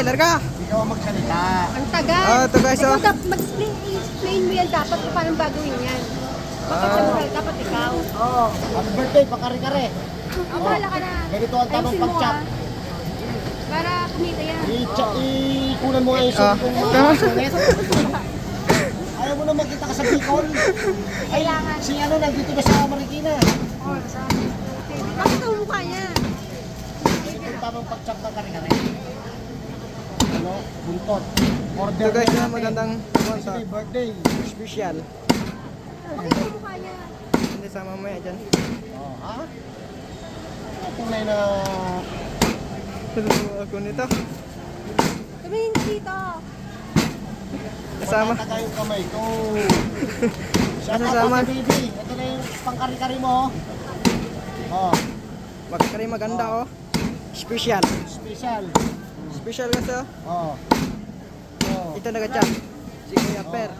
larga. Ikaw ang magsalita. Ang tagal. Ito guys, Ikaw oh. mag-explain mo yan dapat kung paano gagawin yan. Dapat ikaw. Oo. Happy birthday, pakare-kare. Bahala ka na. Ganito ang tamang Ayusin mo, pag-chop. ah. Para kumita yan. Ikunan mo nga yung sulit kong mga sulit. Ayaw mo na magkita ka sa Bicol. Ay, Kailangan. si ano nandito na sa Marikina. Bakit ang mukha niya? Ganito ang tamang pag-chop ng kare-kare. Ano? Buntot. Order Ito guys, na natin. magandang Happy birthday. special. Bakit ang mukha niya? Hindi sa mamaya dyan. Oh, ha? Ano tunay na... Ako nito. Tumingin ka dito. Kasama. Matataga yung kamay ko. Shout Kasama. out baby. Ito na yung pangkari-kari mo. Oh, Magkakari maganda oh. Special. special. Special kasi oh. Oh. Oh. Ito nag-chat. Si Kuya Per.